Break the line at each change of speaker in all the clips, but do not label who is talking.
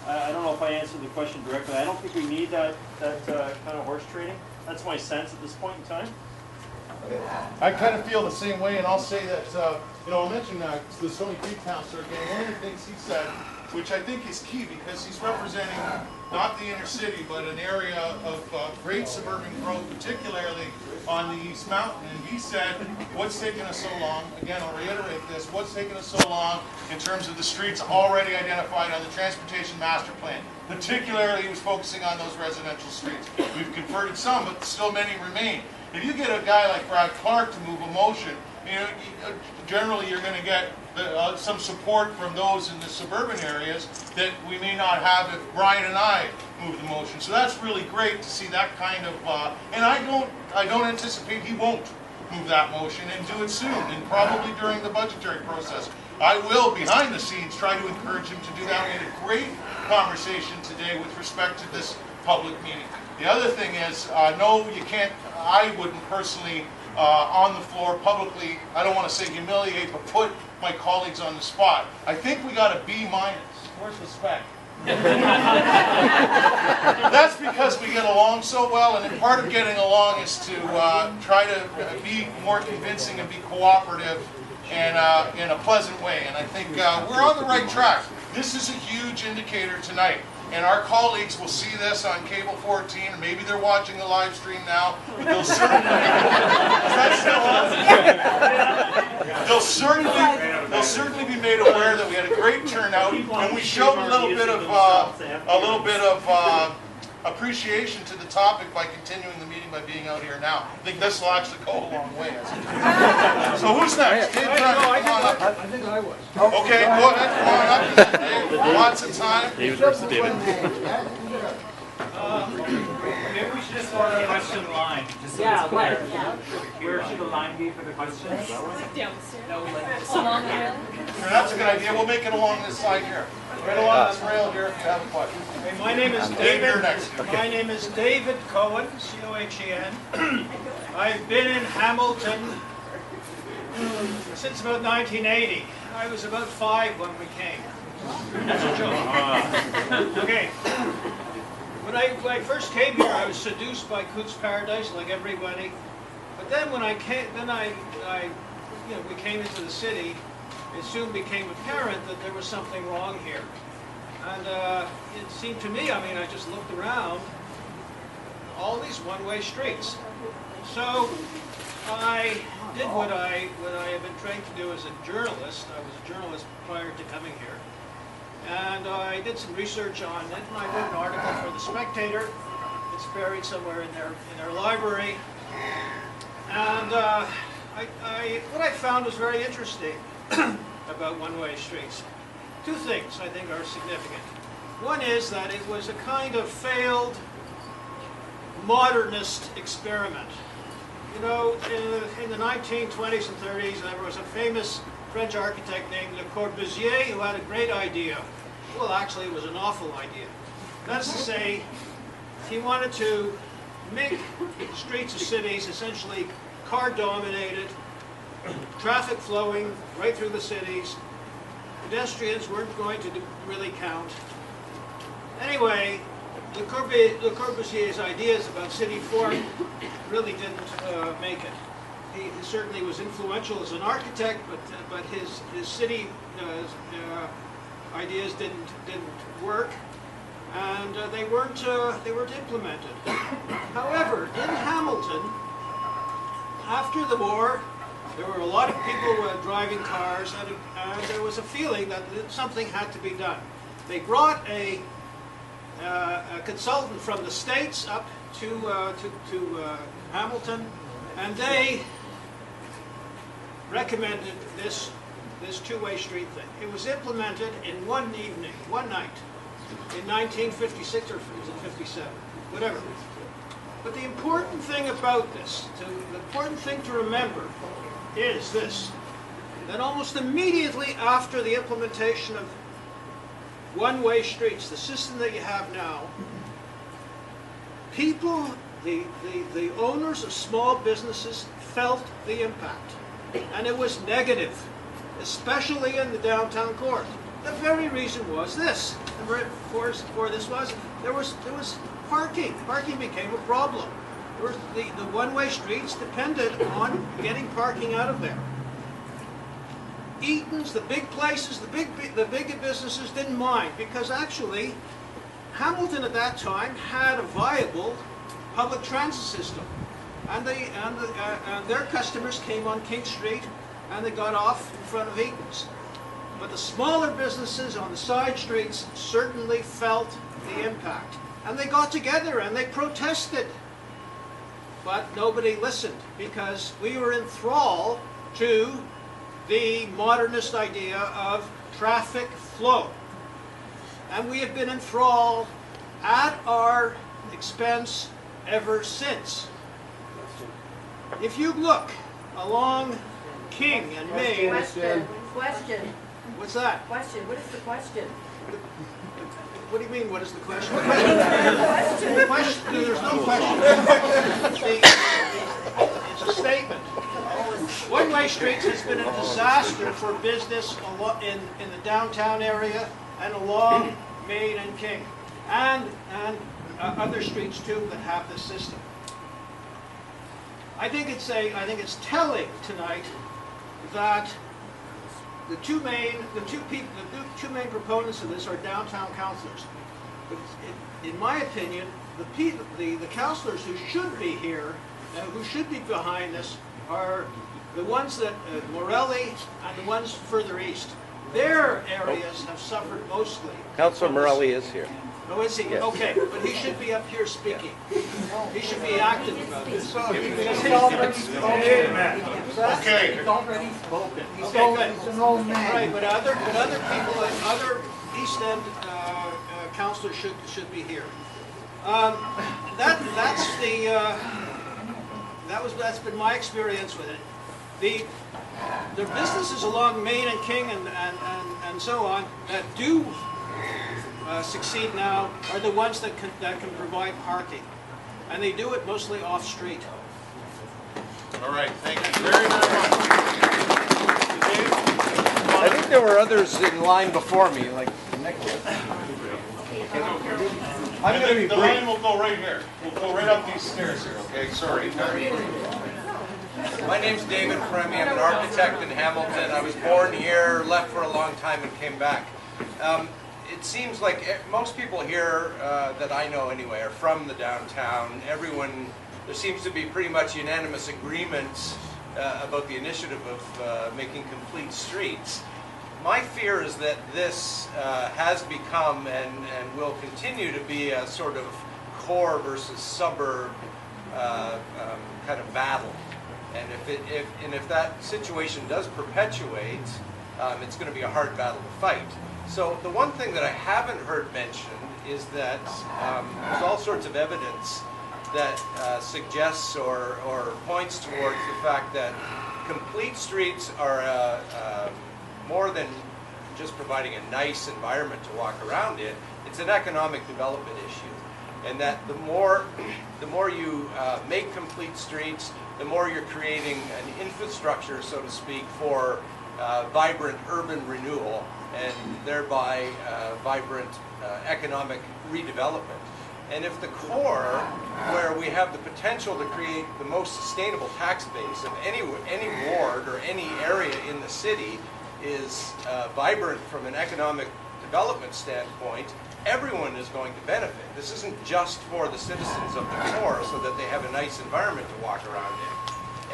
I don't know if I answered the question directly. I don't think we need that kind of horse trading. That's my sense at this point in time.
I kind of feel the same way, and I'll say that, I mentioned the Stoney Creek councillor again. One of the things he said, which I think is key, because he's representing not the inner city, but an area of great suburban growth, particularly on the East Mountain. And he said, what's taken us so long, again, I'll reiterate this, what's taken us so long in terms of the streets already identified on the Transportation Master Plan. Particularly, he was focusing on those residential streets. We've converted some, but still many remain. If you get a guy like Brad Clark to move a motion, generally you're going to get some support from those in the suburban areas that we may not have if Brian and I move the motion. So that's really great to see that kind of, and I don't anticipate he won't move that motion and do it soon, and probably during the budgetary process. I will, behind the scenes, try to encourage him to do that. We had a great conversation today with respect to this public meeting. The other thing is, no, you can't, I wouldn't personally, on the floor publicly, I don't want to say humiliate, but put my colleagues on the spot. I think we got a B-. Where's the spec? That's because we get along so well, and part of getting along is to try to be more convincing and be cooperative and in a pleasant way. And I think we're on the right track. This is a huge indicator tonight. And our colleagues will see this on Cable 14, and maybe they're watching the live stream now, but they'll certainly, they'll certainly be made aware that we had a great turnout, and we showed a little bit of appreciation to the topic by continuing the meeting by being out here now. I think this will actually go a long way. So who's next? Dave,
I think I was.
Okay, go ahead, come on up. Dave, lots of time.
David versus David.
Maybe we should just start a question line. Just so it's clear. Where should the line be for the questions?
Downstairs.
No, like
So long ago.
Sure, that's a good idea. We'll make it along this side here. Right along this rail here if you have a question.
Hey, my name is
Dave,
David.
you're next.
My name is David Cohen, C-O-H-E-N. I've been in Hamilton since about 1980. I was about 5 when we came. That's a joke. Okay. When I first came here, I was seduced by Coots Paradise, like everybody. But then when we came into the city, it soon became apparent that there was something wrong here. And it seemed to me, I just looked around, all these one-way streets. So I did what I have been trained to do as a journalist. I was a journalist prior to coming here. And I did some research on it, and I wrote an article for The Spectator. It's buried somewhere in their library. And what I found was very interesting about one-way streets. 2 things I think are significant. One is that it was a kind of failed modernist experiment. In the 1920s and 30s, there was a famous French architect named Le Corbusier who had a great idea. Well, actually, it was an awful idea. That's to say, he wanted to make the streets of cities essentially car-dominated, traffic flowing right through the cities. Pedestrians weren't going to really count. Anyway, Le Corbusier's ideas about city form really didn't make it. He certainly was influential as an architect, but his city ideas didn't work, and they weren't implemented. However, in Hamilton, after the war, there were a lot of people driving cars, and there was a feeling that something had to be done. They brought a consultant from the States up to Hamilton, and they recommended this two-way street thing. It was implemented in one evening, one night, in 1956 or was it 57, whatever. But the important thing about this, the important thing to remember is this, that almost immediately after the implementation of one-way streets, the system that you have now, people, the owners of small businesses felt the impact. And it was negative, especially in the downtown core. The very reason was this. For this was there was parking. Parking became a problem. There was the one-way streets depended on getting parking out of there. Eaton's, the big places, the big businesses didn't mind because actually Hamilton at that time had a viable public transit system, and their customers came on King Street and they got off in front of Eaton's. But the smaller businesses on the side streets certainly felt the impact, and they got together and they protested. But nobody listened because we were in thrall to the modernist idea of traffic flow. And we have been in thrall at our expense ever since. If you look along King and Main...
Question.
What's that?
Question. What is the question?
What do you mean, what is the question?
Question.
The question, there's no question. It's a statement. One-way streets has been a disaster for business in the downtown area and along Main and King, and other streets too that have this system. I think it's telling tonight that the two main proponents of this are downtown councillors. But in my opinion, the councillors who should be here, who should be behind this, are the ones that Morelli and the ones further east. Their areas have suffered mostly.
Councillor Morelli is here.
Oh, is he?
Yes.
Okay, but he should be up here speaking. He should be active about this.
He's already spoken.
Okay.
He's already spoken.
He's
an old man.
Right, but other people, other East End councillors should be here. That's been my experience with it. The businesses along Main and King and so on that do succeed now are the ones that can provide parking, and they do it mostly off street.
All right, thank you very, very much.
I think there were others in line before me, like Nicholas. I'm going to be
The
brief.
line will go right here. We'll go right up these stairs here, okay? Sorry.
My name's David Premi. I'm an architect in Hamilton. I was born here, left for a long time, and came back. It seems like most people here that I know anyway are from the downtown. There seems to be pretty much unanimous agreement about the initiative of making complete streets. My fear is that this has become and will continue to be a sort of core versus suburb kind of battle. And if that situation does perpetuate, it's going to be a hard battle to fight. So the one thing that I haven't heard mentioned is that there's all sorts of evidence that suggests or points towards the fact that complete streets are more than just providing a nice environment to walk around in. It's an economic development issue, and that the more you make complete streets, the more you're creating an infrastructure, so to speak, for vibrant urban renewal and thereby vibrant economic redevelopment. And if the core, where we have the potential to create the most sustainable tax base of any ward or any area in the city, is vibrant from an economic development standpoint, everyone is going to benefit. This isn't just for the citizens of the core so that they have a nice environment to walk around in.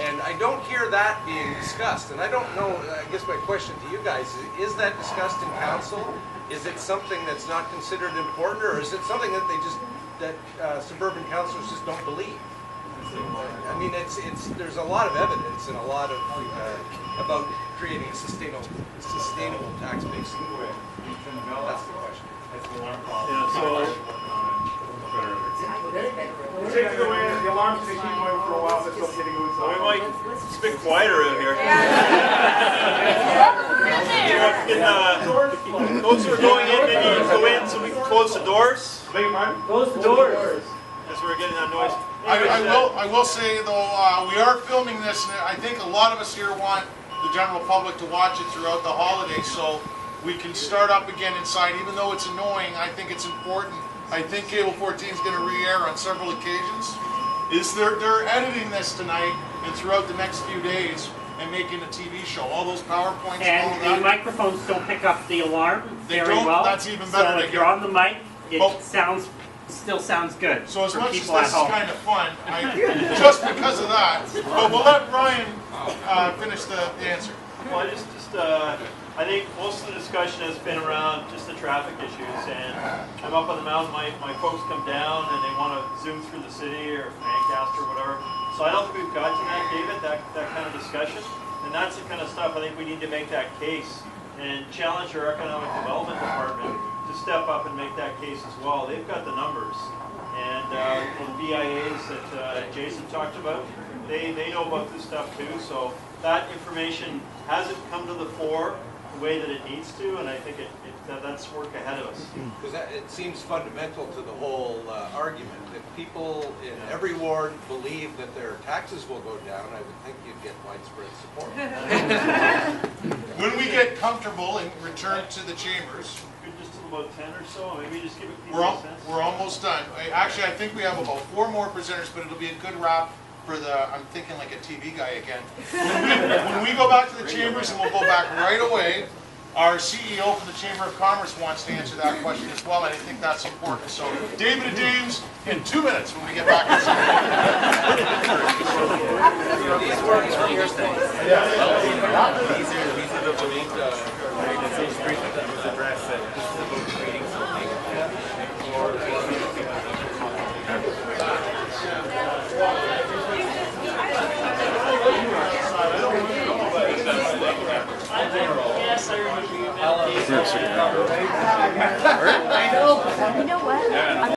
And I don't hear that being discussed. And I don't know, I guess my question to you guys is that discussed in council? Is it something that's not considered important, or is it something that suburban councillors just don't believe? I mean, there's a lot of evidence and a lot of about creating a sustainable tax base. That's the question.
Yeah, so
Take it away. The alarm's going to keep going for a while, but it's okay to go inside.
we might, it's a bit quieter in here. Those who are going in, maybe go in so we can close the doors.
Beg your pardon? Close the doors.
As we're getting that noise.
I will say though, we are filming this, and I think a lot of us here want the general public to watch it throughout the holidays. So we can start up again inside. Even though it's annoying, I think it's important. I think Cable 14 is going to re-air on several occasions. They're editing this tonight and throughout the next few days and making a TV show. All those PowerPoints and all
And
that.
the microphones don't pick up the alarm
They
very
don't?
well.
That's even better
So
to
if you're
hear.
on the mic, it
Well-
still sounds good
So as
for
much as
people at
this is
home.
kind of fun, just because of that, but we'll let Brian finish the answer.
Well, I think most of the discussion has been around just the traffic issues, and I'm up on the mountain, my folks come down and they want to zoom through the city or Ancaster or whatever. So I don't think we've got to that, David, that kind of discussion. And that's the kind of stuff I think we need to make that case and challenge our economic development department to step up and make that case as well. They've got the numbers. And the BIAs that Jason talked about, they know about this stuff too. So that information hasn't come to the fore the way that it needs to, and I think that's work ahead of us.
Because it seems fundamental to the whole argument. If people in every ward believe that their taxes will go down, I would think you'd get widespread support.
When we get comfortable and return to the chambers,
Good, just till about 10 or so, maybe just give it
we're,
people a sense.
we're almost done. Actually, I think we have about 4 more presenters, but it'll be a good wrap for the, I'm thinking like a TV guy again. When we go back to the chambers, and we'll go back right away, our CEO from the Chamber of Commerce wants to answer that question as well, and I think that's important. So, David and James, in 2 minutes when we get back inside.
These words from your state.
Yeah.